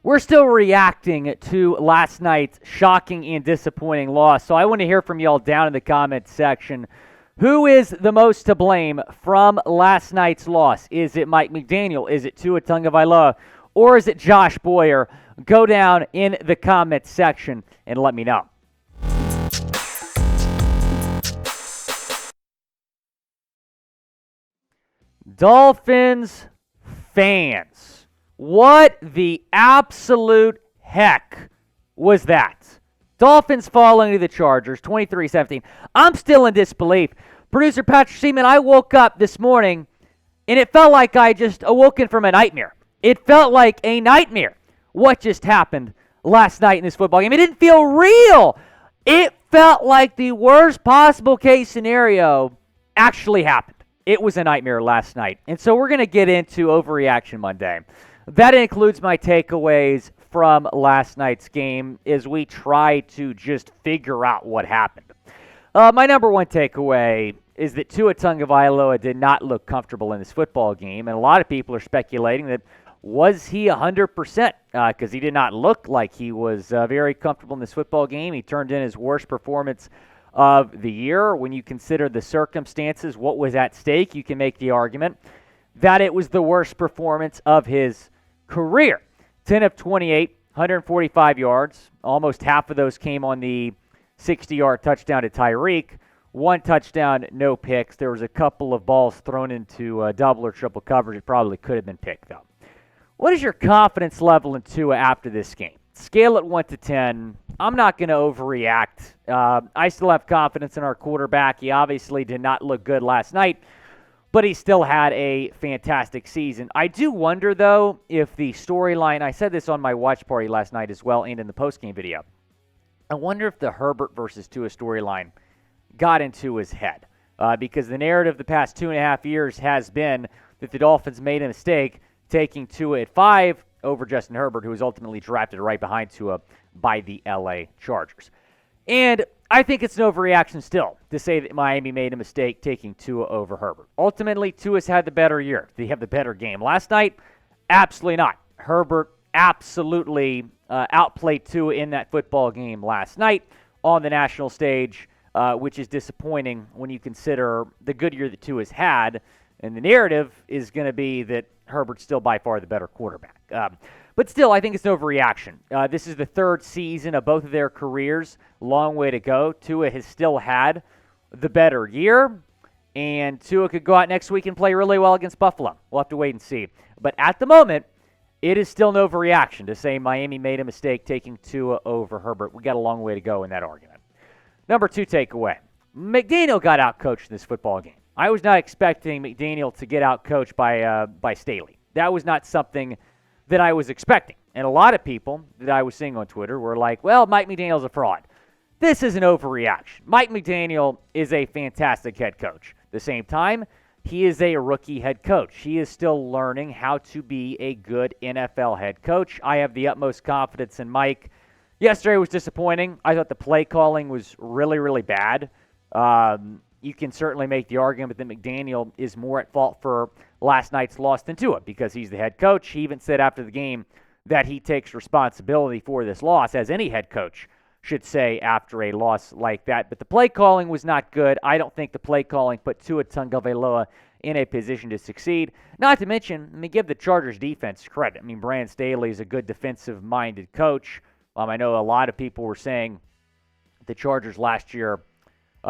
We're still reacting to last night's shocking and disappointing loss. So I want to hear from y'all down in the comments section. Who is the most to blame from last night's loss? Is it Mike McDaniel? Is it Tua Tagovailoa? Or is it Josh Boyer? Go down in the comments section and let me know. Dolphins fans, what the absolute heck was that? Dolphins falling to the Chargers, 23-17. I'm still in disbelief. Producer Patrick Seaman, I woke up this morning, and it felt like I just awoken from a nightmare. It felt like a nightmare what just happened last night in this football game. It didn't feel real. It felt like the worst possible case scenario actually happened. It was a nightmare last night. And so we're going to get into Overreaction Monday. That includes my takeaways from last night's game as we try to just figure out what happened. My number one takeaway is that Tua Tagovailoa did not look comfortable in this football game, and a lot of people are speculating that was he 100%? Because he did not look like he was very comfortable in this football game. He turned in his worst performance of the year. When you consider the circumstances, what was at stake, you can make the argument that it was the worst performance of his career. 10 of 28, 145 yards. Almost half of those came on the 60-yard touchdown to Tyreek. One touchdown, no picks. There was a couple of balls thrown into double or triple coverage. It probably could have been picked, though. What is your confidence level in Tua after this game? Scale it 1 to 10. I'm not going to overreact. I still have confidence in our quarterback. He obviously did not look good last night, but he still had a fantastic season. I do wonder, though, if the storyline, I said this on my watch party last night as well and in the postgame video, I wonder if the Herbert versus Tua storyline got into his head. Because the narrative the past 2.5 years has been that the Dolphins made a mistake taking Tua at 5 over Justin Herbert, who was ultimately drafted right behind Tua by the LA Chargers. And I think it's an overreaction still to say that Miami made a mistake taking Tua over Herbert. Ultimately, Tua's had the better year. Did he have the better game last night? Absolutely not. Herbert absolutely outplayed Tua in that football game last night on the national stage, which is disappointing when you consider the good year that Tua's had. And the narrative is going to be that Herbert's still by far the better quarterback. But still, I think it's an overreaction. This is the third season of both of their careers. Long way to go. Tua has still had the better year, and Tua could go out next week and play really well against Buffalo. We'll have to wait and see. But at the moment, it is still an overreaction to say Miami made a mistake taking Tua over Herbert. We got a long way to go in that argument. Number 2 takeaway. McDaniel got outcoached in this football game. I was not expecting McDaniel to get outcoached by Staley. That was not something that I was expecting. And a lot of people that I was seeing on Twitter were like, well, Mike McDaniel's a fraud. This is an overreaction. Mike McDaniel is a fantastic head coach. At the same time, he is a rookie head coach. He is still learning how to be a good NFL head coach. I have the utmost confidence in Mike. Yesterday was disappointing. I thought the play calling was really, really bad. You can certainly make the argument that McDaniel is more at fault for last night's loss than Tua because he's the head coach. He even said after the game that he takes responsibility for this loss, as any head coach should say after a loss like that. But the play calling was not good. I don't think the play calling put Tua Tagovailoa in a position to succeed. Not to mention, let me give the Chargers defense credit. I mean, Brandon Staley is a good defensive-minded coach. I know a lot of people were saying the Chargers last year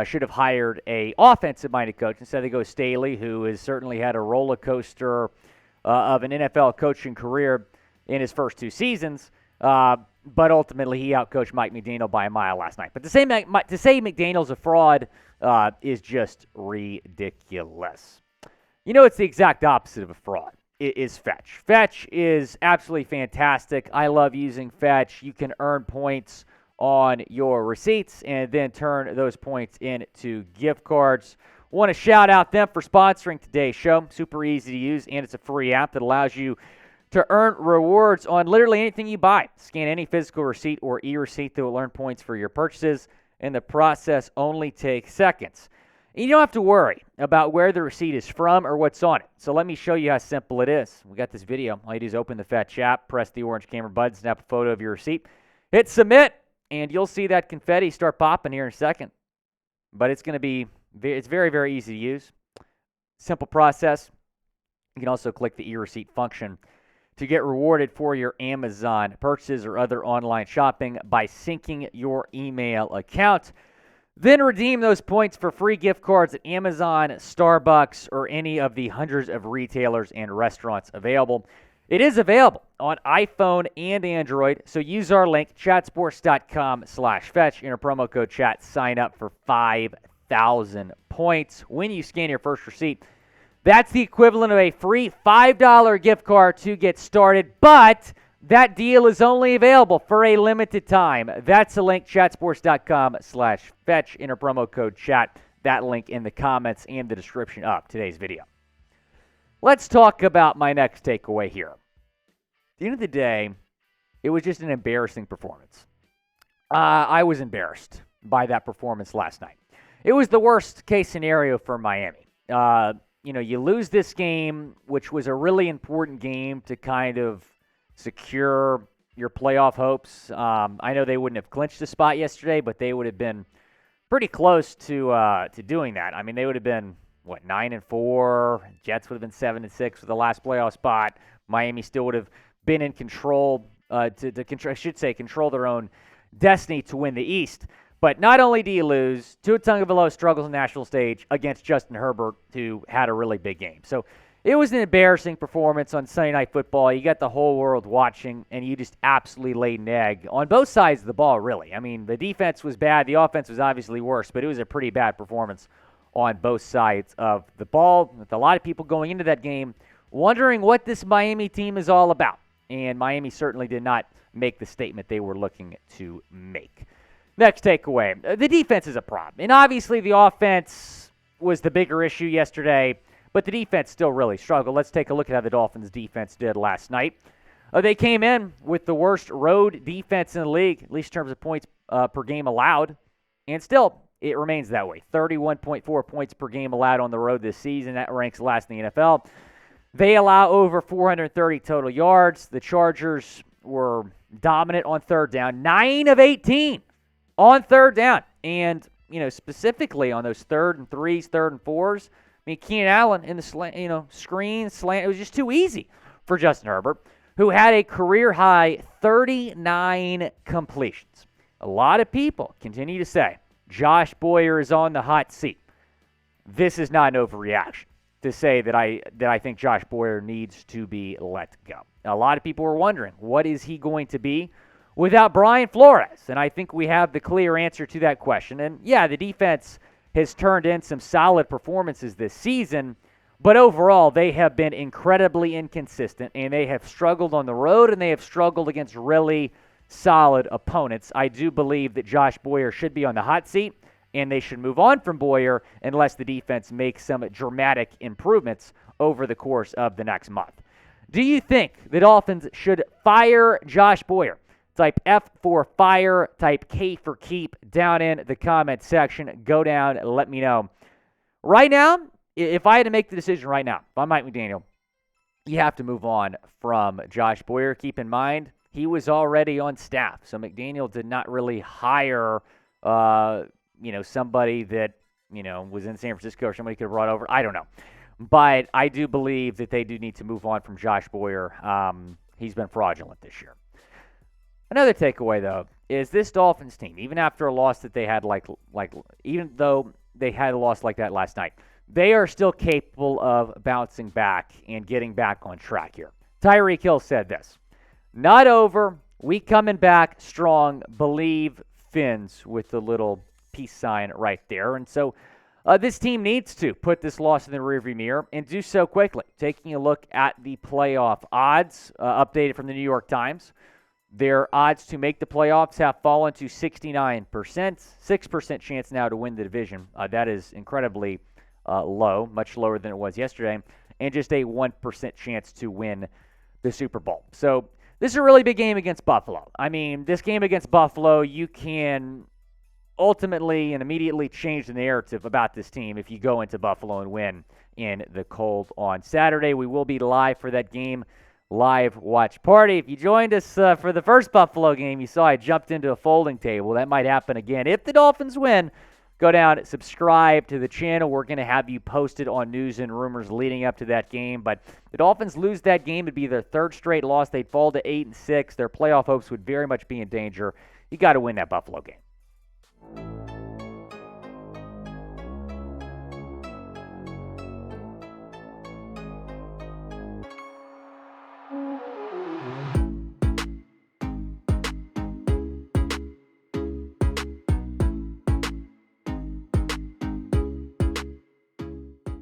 should have hired a offensive-minded coach. Instead, they go Staley, who has certainly had a roller coaster of an NFL coaching career in his first 2 seasons. But ultimately, he outcoached Mike McDaniel by a mile last night. But to say McDaniel's a fraud is just ridiculous. You know, it's the exact opposite of a fraud. It is Fetch. Fetch is absolutely fantastic. I love using Fetch. You can earn points on your receipts and then turn those points into gift cards. Want to shout out them for sponsoring today's show. Super easy to use, and it's a free app that allows you to earn rewards on literally anything you buy. Scan any physical receipt or e-receipt that will earn points for your purchases, and the process only takes seconds. And you don't have to worry about where the receipt is from or what's on it. So let me show you how simple it is. We got this video. All you do is open the Fetch app, press the orange camera button, snap a photo of your receipt, hit submit, and you'll see that confetti start popping here in a second. But it's very, very easy to use. Simple process. You can also click the e-receipt function to get rewarded for your Amazon purchases or other online shopping by syncing your email account. Then redeem those points for free gift cards at Amazon, Starbucks, or any of the hundreds of retailers and restaurants available. It is available on iPhone and Android, so use our link, chatsports.com/fetch, enter promo code chat, sign up for 5,000 points when you scan your first receipt. That's the equivalent of a free $5 gift card to get started, but that deal is only available for a limited time. That's the link, chatsports.com/fetch, enter promo code chat. That link in the comments and the description of today's video. Let's talk about my next takeaway here. At the end of the day, it was just an embarrassing performance. I was embarrassed by that performance last night. It was the worst case scenario for Miami. You lose this game, which was a really important game to kind of secure your playoff hopes. I know they wouldn't have clinched the spot yesterday, but they would have been pretty close to doing that. I mean, they would have been 9-4. Jets would have been 7-6 for the last playoff spot. Miami still would have been in control control their own destiny to win the East. But not only do you lose, Tua Tagovailoa struggles on the national stage against Justin Herbert, who had a really big game. So it was an embarrassing performance on Sunday Night Football. You got the whole world watching, and you just absolutely laid an egg on both sides of the ball, really. I mean, the defense was bad. The offense was obviously worse, but it was a pretty bad performance on both sides of the ball, with a lot of people going into that game wondering what this Miami team is all about. And Miami certainly did not make the statement they were looking to make. Next takeaway, the defense is a problem. And obviously the offense was the bigger issue yesterday, but the defense still really struggled. Let's take a look at how the Dolphins defense did last night. They came in with the worst road defense in the league, at least in terms of points per game allowed, and still it remains that way. 31.4 points per game allowed on the road this season. That ranks last in the NFL. They allow over 430 total yards. The Chargers were dominant on third down, 9 of 18 on third down. And, specifically on those 3rd and 3s, 3rd and 4s, Keenan Allen in the screen, slant, it was just too easy for Justin Herbert, who had a career-high 39 completions. A lot of people continue to say Josh Boyer is on the hot seat. This is not an overreaction to say that I think Josh Boyer needs to be let go. A lot of people were wondering, what is he going to be without Brian Flores? And I think we have the clear answer to that question. And yeah, the defense has turned in some solid performances this season, but overall they have been incredibly inconsistent, and they have struggled on the road, and they have struggled against really solid opponents. I do believe that Josh Boyer should be on the hot seat, and they should move on from Boyer unless the defense makes some dramatic improvements over the course of the next month. Do you think the Dolphins should fire Josh Boyer? Type F for fire, type K for keep down in the comment section. Go down, let me know. Right now, if I had to make the decision right now, if I'm Mike McDaniel, you have to move on from Josh Boyer. Keep in mind, he was already on staff, so McDaniel did not really hire, somebody that, was in San Francisco or somebody could have brought over. I don't know. But I do believe that they do need to move on from Josh Boyer. He's been fraudulent this year. Another takeaway, though, is this Dolphins team, even after a loss that they had, even though they had a loss like that last night, they are still capable of bouncing back and getting back on track here. Tyreek Hill said this: "Not over. We coming back strong. Believe Fins," with the little peace sign right there. And so this team needs to put this loss in the rearview mirror and do so quickly. Taking a look at the playoff odds updated from the New York Times. Their odds to make the playoffs have fallen to 69%, 6% chance now to win the division. That is incredibly low, much lower than it was yesterday, and just a 1% chance to win the Super Bowl. So this is a really big game against Buffalo. I mean, this game against Buffalo, you can ultimately and immediately change the narrative about this team if you go into Buffalo and win in the cold on Saturday. We will be live for that game, live watch party. If you joined us for the first Buffalo game, you saw I jumped into a folding table. That might happen again. If the Dolphins win, go down, subscribe to the channel. We're going to have you posted on news and rumors leading up to that game. But if the Dolphins lose that game, it'd be their third straight loss. They'd fall to 8-6. Their playoff hopes would very much be in danger. You got to win that Buffalo game.